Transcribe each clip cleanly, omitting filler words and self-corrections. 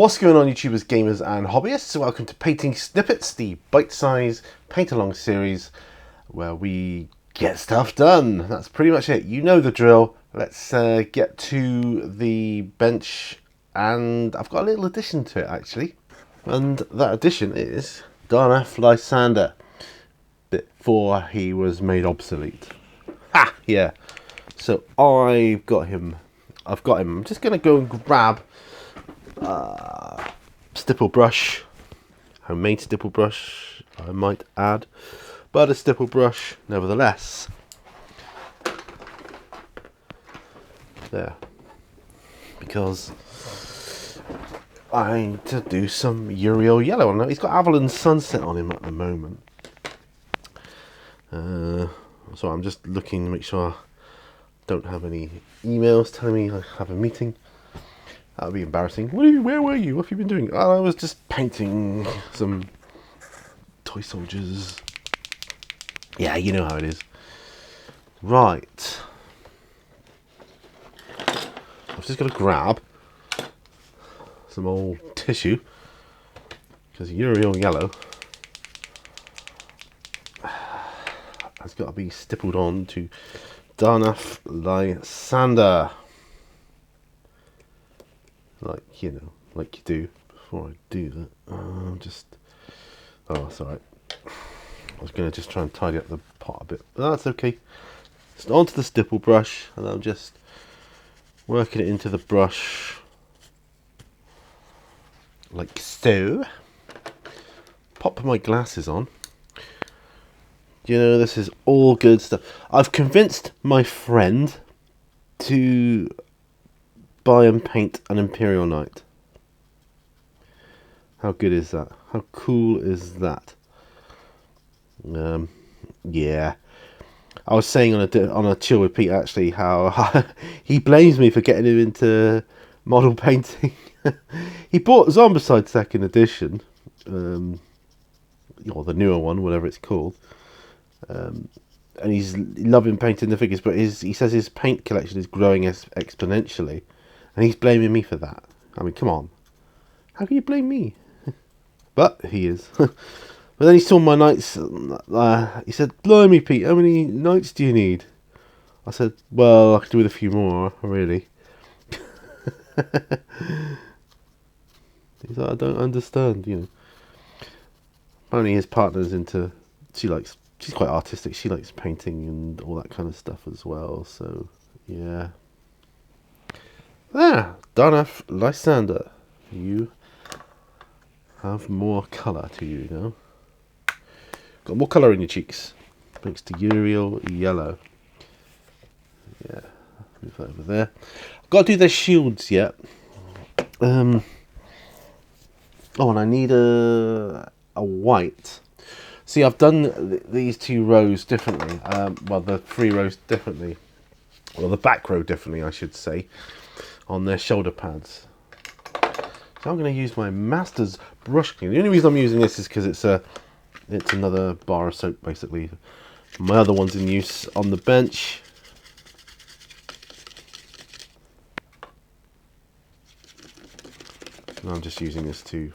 What's going on, YouTubers, gamers and hobbyists? Welcome to Painting Snippets, the bite-size paint-along series where we get stuff done. That's pretty much it. You know the drill. Let's get to the bench, and I've got a little addition to it actually. And that addition is Darnaf Lysander before he was made obsolete. Ha! Yeah. So I've got him. I'm just going to go and grab stipple brush, homemade stipple brush, I might add, but a stipple brush nevertheless. There, because I need to do some Uriel yellow on it. He's got Avalon Sunset on him at the moment. So I'm just looking to make sure I don't have any emails telling me I have a meeting. That would be embarrassing. Where were you? What have you been doing? Oh, I was just painting some toy soldiers. Yeah, you know how it is. Right. I've just got to grab some old tissue, because Uriel yellow has got to be stippled on to Darnaf Lysander. Like, you know, like you do. Before I do that, oh, it's alright. I was going to just try and tidy up the pot a bit, but that's okay. Just onto the stipple brush, and I'm just working it into the brush, like so. Pop my glasses on. You know, this is all good stuff. I've convinced my friend to buy and paint an Imperial Knight. How good is that? How cool is that? Yeah. I was saying on a chill with Pete actually how he blames me for getting him into model painting. He bought Zombicide second edition, or the newer one, whatever it's called. And he's loving painting the figures, but he says his paint collection is growing exponentially. And he's blaming me for that. I mean, come on. How can you blame me? But he is. But then he saw my knights. He said, "Blimey, Pete, how many knights do you need?" I said, "Well, I could do with a few more, really." He's like, "I don't understand, you know." Apparently his partner's into... She's quite artistic. She likes painting and all that kind of stuff as well. So, yeah. There, Darnaf Lysander. You have more colour to you now. Got more colour in your cheeks. Thanks to Uriel yellow. Yeah, move that over there. I've got to do their shields yet. Oh, and I need a white. See, I've done these two rows differently. Well, the 3 rows differently. Well, the back row differently, I should say. On their shoulder pads. So I'm going to use my Master's brush cleaner. The only reason I'm using this is because it's another bar of soap, basically. My other one's in use on the bench. And I'm just using this to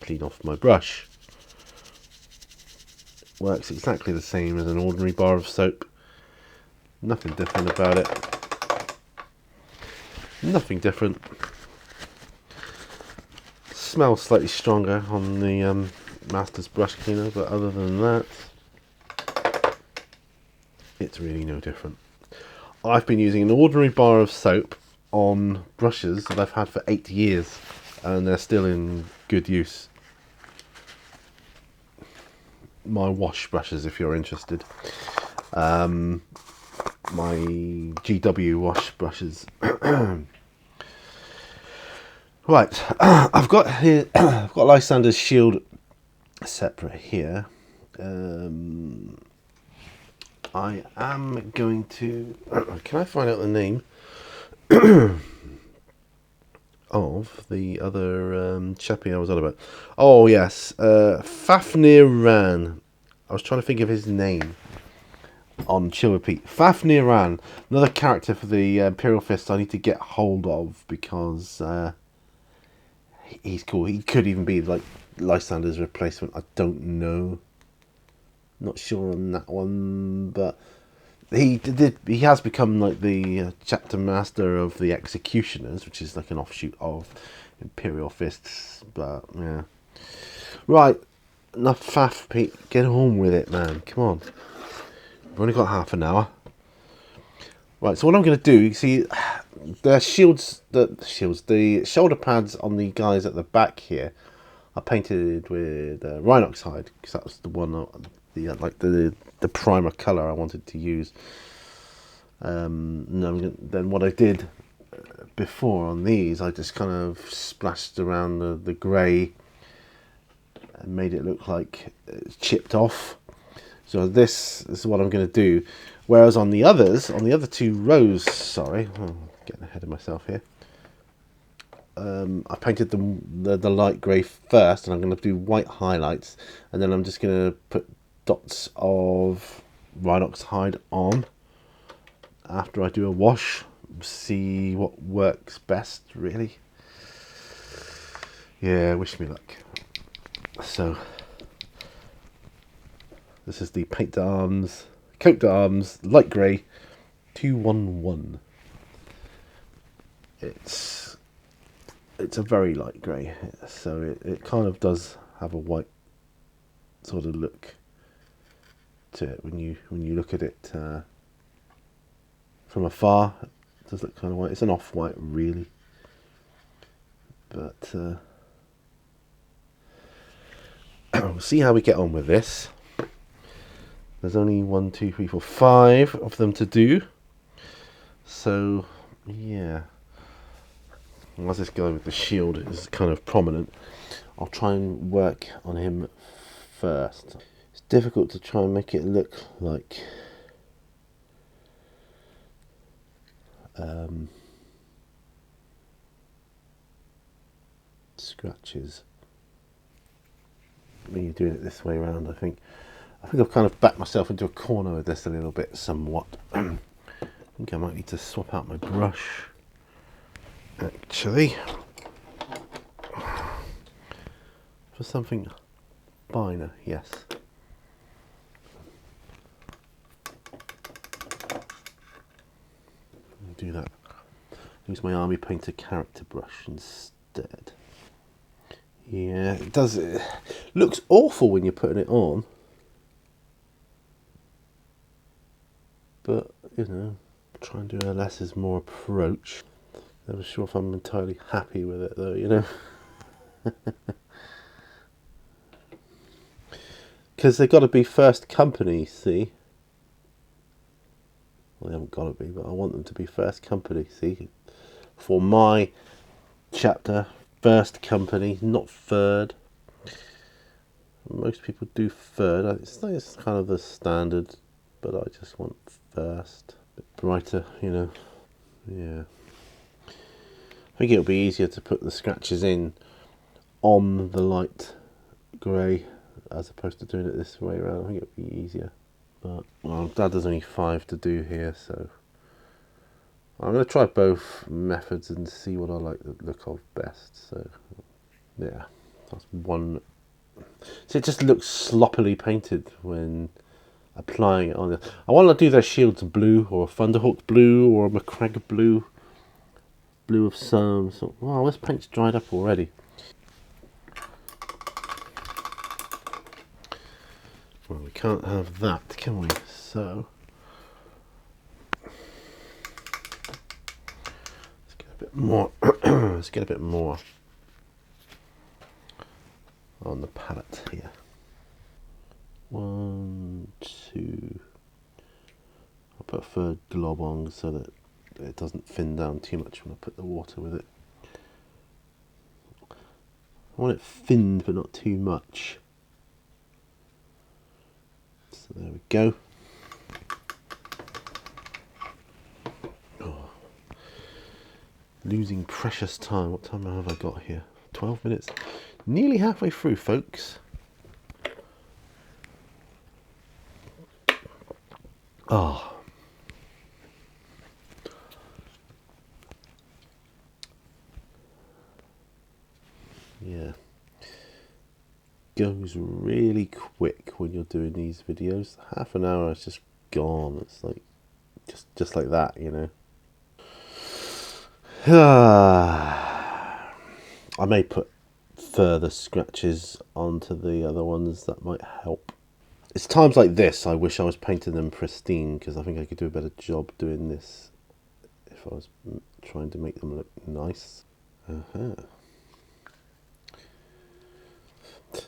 clean off my brush. Works exactly the same as an ordinary bar of soap. Nothing different about it. Nothing different. Smells slightly stronger on the Master's brush cleaner, but other than that, it's really no different. I've been using an ordinary bar of soap on brushes that I've had for 8 years, and they're still in good use. My wash brushes, if you're interested. My GW wash brushes. Right, I've got Lysander's shield separate here. I am going to... Can I find out the name of the other chappie I was on about? Oh yes, Fafnir Ran. I was trying to think of his name on Chill Repeat. Fafnir Ran, another character for the Imperial Fist I need to get hold of, because he's cool. He could even be like Lysander's replacement. I don't know. Not sure on that one, but he has become like the chapter master of the Executioners, which is like an offshoot of Imperial Fists. But yeah, right. Enough faff, Pete. Get on with it, man. Come on. We've only got half an hour. Right, so what I'm going to do, you see, the shoulder pads on the guys at the back here are painted with Rhinox hide, because that was the one, the primer colour I wanted to use. Then what I did before on these, I just kind of splashed around the grey and made it look like it's chipped off. So this is what I'm going to do. Whereas on the other two rows, sorry, I'm getting ahead of myself here. I painted the light grey first, and I'm going to do white highlights, and then I'm just going to put dots of Rhinox hide on after I do a wash. See what works best, really. Yeah, wish me luck. So this is the paint arms, coat arms, light grey, 211. It's a very light grey, so it kind of does have a white sort of look to it when you look at it from afar. It does look kind of white. It's an off-white, really, but we'll see how we get on with this. There's only 1, 2, 3, 4, 5 of them to do. So, yeah. As this guy with the shield is kind of prominent, I'll try and work on him first. It's difficult to try and make it look like scratches when you're doing it this way around. I think I've kind of backed myself into a corner with this a little bit, somewhat. I think I might need to swap out my brush, actually, for something finer. Yes. Do that. Use my Army Painter character brush instead. Yeah, it does. It looks awful when you're putting it on, but you know, try and do a less is more approach. Never sure if I'm entirely happy with it though, you know. Because they've got to be first company, see? Well, they haven't got to be, but I want them to be first company, see? For my chapter, first company, not third. Most people do third. It's kind of the standard, but I just want first. A bit brighter, you know. Yeah. I think it'll be easier to put the scratches in on the light grey as opposed to doing it this way around. I think it'll be easier. But, well, I'm glad there's only 5 to do here, so I'm going to try both methods and see what I like the look of best. So, yeah, that's one. So it just looks sloppily painted when applying it on. I want to do their shields blue, or a Thunderhawk blue, or a McCrag blue. Blue of some sort. Wow, this paint's dried up already. Well, we can't have that, can we? So let's get a bit more. Let's get a bit more on the palette here. 1, 2. I'll put a third glob on so that it doesn't thin down too much when I put the water with it. I want it thinned but not too much. So there we go. Oh. Losing precious time. What time have I got here? 12 minutes. Nearly halfway through, folks. Oh. goes really quick when you're doing these videos. Half an hour is just gone. It's like just like that, you know. I may put further scratches onto the other ones, that might help. It's times like this I wish I was painting them pristine, because I think I could do a better job doing this if I was trying to make them look nice.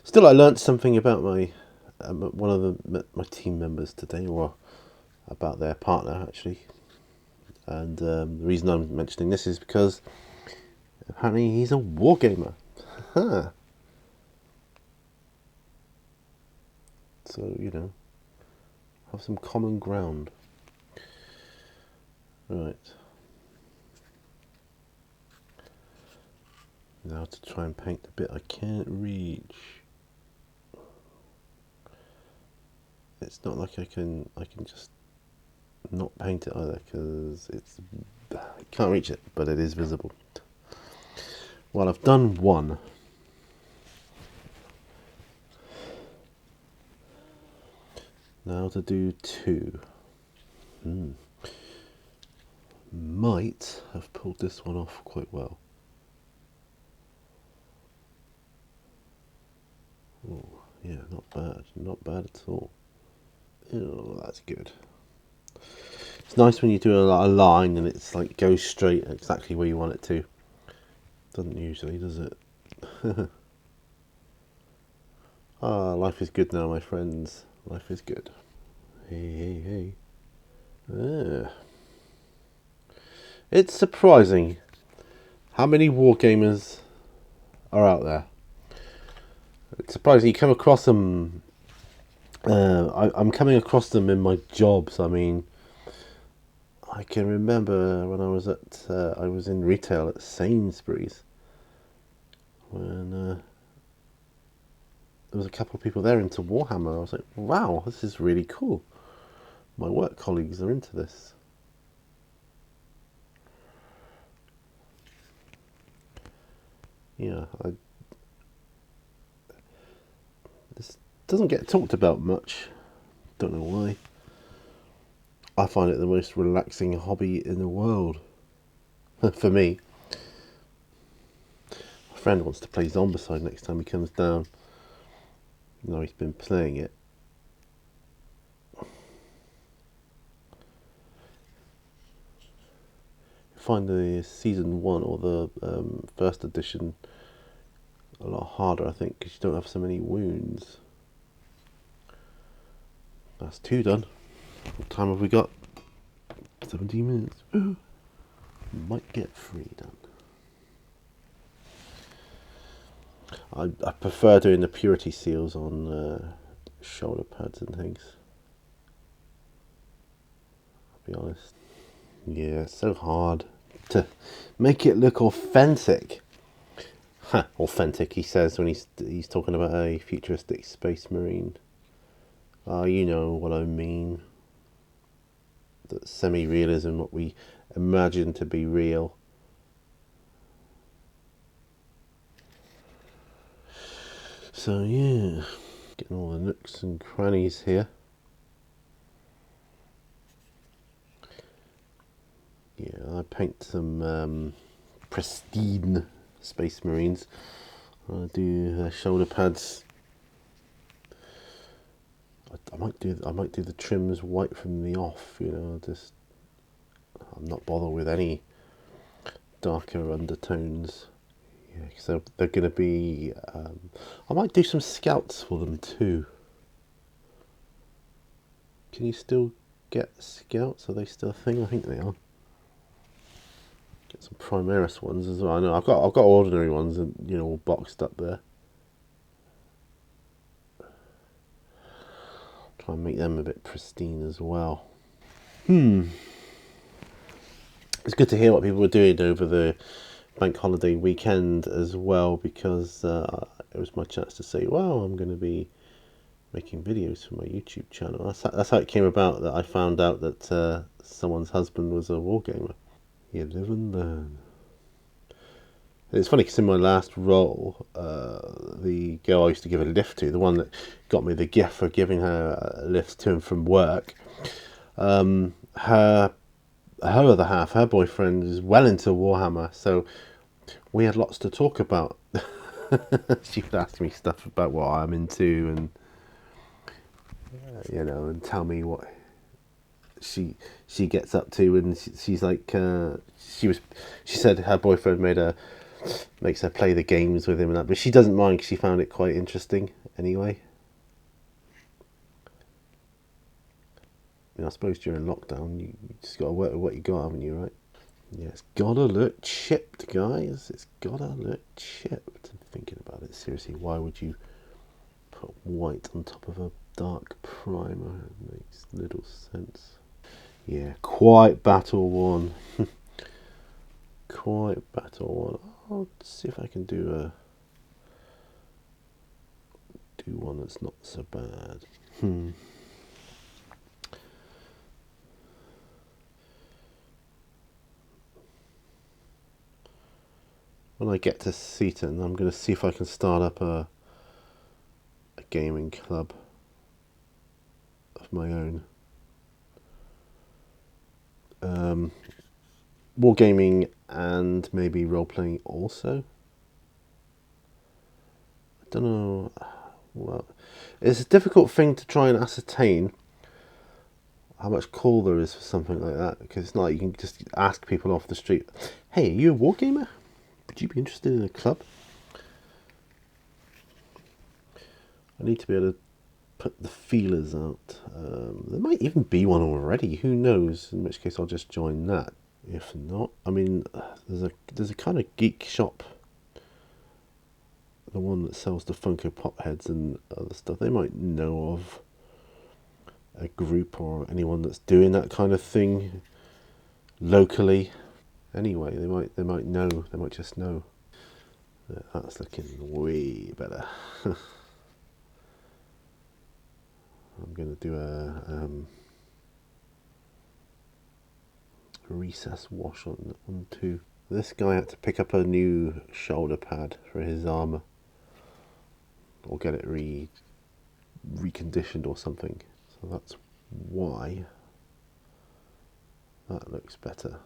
Still, I learnt something about my one of my team members today, or about their partner actually. And the reason I'm mentioning this is because apparently he's a wargamer. Huh. So, you know, have some common ground. Right. Now to try and paint the bit I can't reach. It's not like I can just not paint it either, because I can't reach it, but it is visible. Well, I've done one. Now to do two. Might have pulled this one off quite well. Oh, yeah, not bad at all. Oh, that's good. It's nice when you do a line and it's like goes straight exactly where you want it to. Doesn't usually, does it? Ah, life is good now, my friends. Life is good. Hey. It's surprising how many wargamers are out there. It's surprising you come across them. I'm coming across them in my jobs. I mean, I can remember when I was in retail at Sainsbury's, when there was a couple of people there into Warhammer. I was like, wow, this is really cool. My work colleagues are into this. Yeah, this doesn't get talked about much. Don't know why. I find it the most relaxing hobby in the world. For me. My friend wants to play Zombicide next time he comes down. No, he's been playing it. Find the season 1 or the first edition a lot harder, I think, because you don't have so many wounds. That's 2 done. What time have we got? 17 minutes. Ooh. Might get 3 done. I prefer doing the purity seals on shoulder pads and things. I'll be honest. Yeah, it's so hard to make it look authentic. Authentic, he says when he's talking about a futuristic space marine. You know what I mean. That semi-realism, what we imagine to be real. So yeah, getting all the nooks and crannies here. Yeah, I paint some pristine space marines. I do shoulder pads. I might do the trims white from the off. You know, I'm not bothered with any darker undertones. Yeah, so they're going to be. I might do some scouts for them too. Can you still get scouts? Are they still a thing? I think they are. Get some Primaris ones as well. I know I've got ordinary ones, and you know, all boxed up there. Try and make them a bit pristine as well. It's good to hear what people were doing over the bank holiday weekend as well, because it was my chance to say, wow, I'm going to be making videos for my YouTube channel. That's how it came about, that I found out that someone's husband was a wargamer. You live and learn. It's funny because in my last role, the girl I used to give a lift to, the one that got me the gift for giving her a lift to and from work, her other half, her boyfriend, is well into Warhammer, so we had lots to talk about. She would ask me stuff about what I'm into, and and tell me what she gets up to, and she's like, she said her boyfriend makes her play the games with him and that, but she doesn't mind because she found it quite interesting anyway. I suppose during lockdown you just got to work with what you got, haven't you, right? Yeah, it's gotta look chipped, guys. It's gotta look chipped. I'm thinking about it seriously. Why would you put white on top of a dark primer? It makes little sense. Yeah, quite battle worn. Quite battle worn. I'll see if I can do one that's not so bad. When I get to Seaton, I'm going to see if I can start up a gaming club of my own. Wargaming and maybe role-playing also. I don't know. Well, it's a difficult thing to try and ascertain how much call there is for something like that, because it's not like you can just ask people off the street, hey, are you a wargamer? Would you be interested in a club? I need to be able to put the feelers out. There might even be one already, who knows, in which case I'll just join that. If not, I mean, there's a kind of geek shop, the one that sells the Funko Pop heads and other stuff. They might know of a group or anyone that's doing that kind of thing locally. Anyway, they might know. They might just know. That's looking way better. I'm going to do a recess wash on too. This guy had to pick up a new shoulder pad for his armor, or get it reconditioned or something. So that's why that looks better.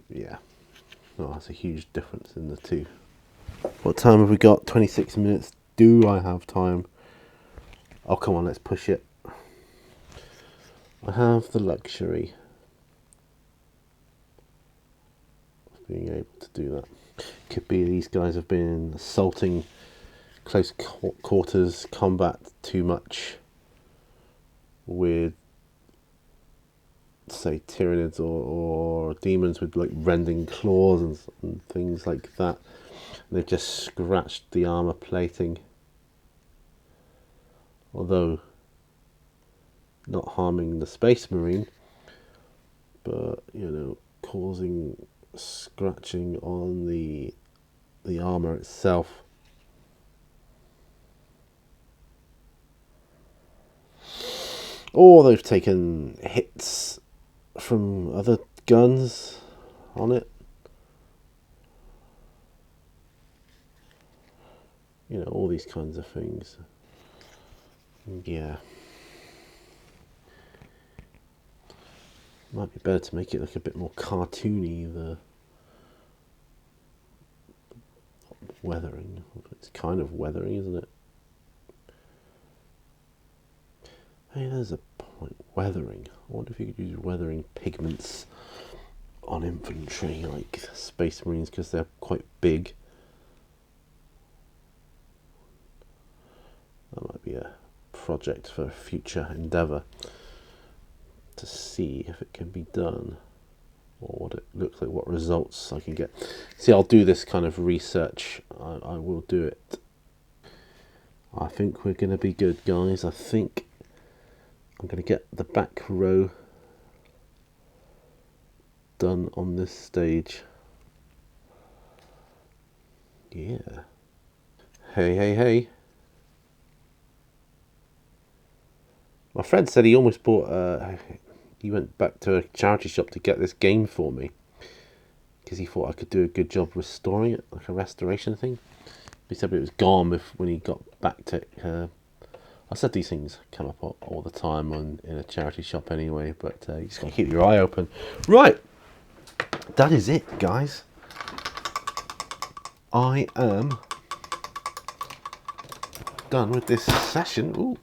Yeah, oh, that's a huge difference in the two. What time have we got? 26 minutes. Do I have time? Oh, come on, let's push it. I have the luxury of being able to do that. Could be these guys have been assaulting close quarters combat too much with, say, Tyranids or demons with like rending claws and things like that. And they've just scratched the armor plating, although not harming the Space Marine, but causing scratching on the armor itself. Or they've taken hits from other guns on it. All these kinds of things. Yeah. Might be better to make it look a bit more cartoony, the weathering. It's kind of weathering, isn't it? Hey, there's a point. Weathering. I wonder if you could use weathering pigments on infantry, like Space Marines, because they're quite big. That might be a project for future endeavour, to see if it can be done, or what it looks like, what results I can get. See, I'll do this kind of research. I will do it. I think we're going to be good, guys. I think I'm going to get the back row done on this stage. Yeah. Hey, hey, hey. My friend said he almost bought. He went back to a charity shop to get this game for me. because he thought I could do a good job restoring it, like a restoration thing. He said it was gone when he got back to it. I said these things come up all the time in a charity shop anyway, but you just got to keep your eye open. Right, that is it, guys. I am done with this session. Ooh.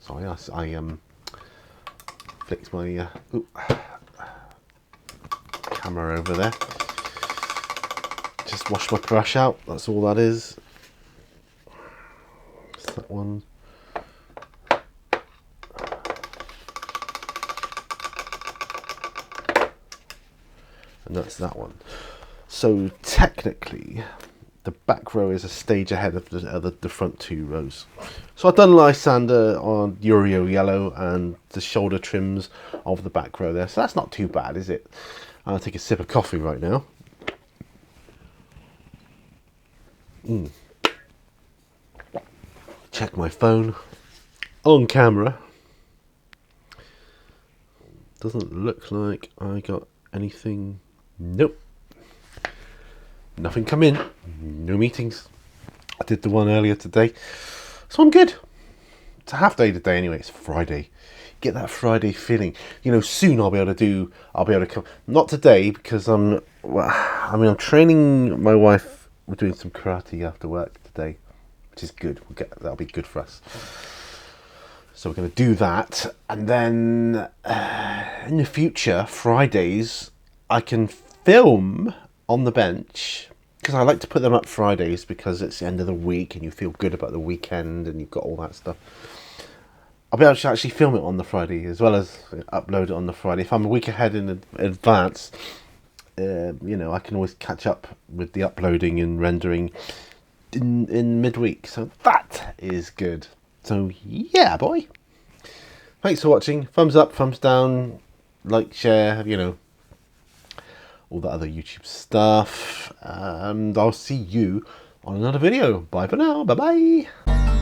Sorry, I flicked my camera over there. Just wash my brush out, that's all that is. It's that one. And that's that one. So technically, the back row is a stage ahead of the front two rows. So I've done Lysander on Uriel Yellow and the shoulder trims of the back row there. So that's not too bad, is it? I'll take a sip of coffee right now. Check my phone on camera. Doesn't look like I got anything. Nope. Nothing come in. No meetings. I did the one earlier today. So I'm good. It's a half day today anyway. It's Friday. Get that Friday feeling. You know, soon I'll be able to come. Not today because I'm training my wife. We're doing some karate after work today, which is good. That'll be good for us. So we're going to do that, and then in the future, Fridays, I can film on the bench, because I like to put them up Fridays because it's the end of the week and you feel good about the weekend and you've got all that stuff. I'll be able to actually film it on the Friday as well as upload it on the Friday. If I'm a week ahead in advance, you know, I can always catch up with the uploading and rendering in midweek. So that is good. So yeah, boy. Thanks for watching. Thumbs up, thumbs down, like, share, you know, all that other YouTube stuff. And I'll see you on another video. Bye for now. Bye bye.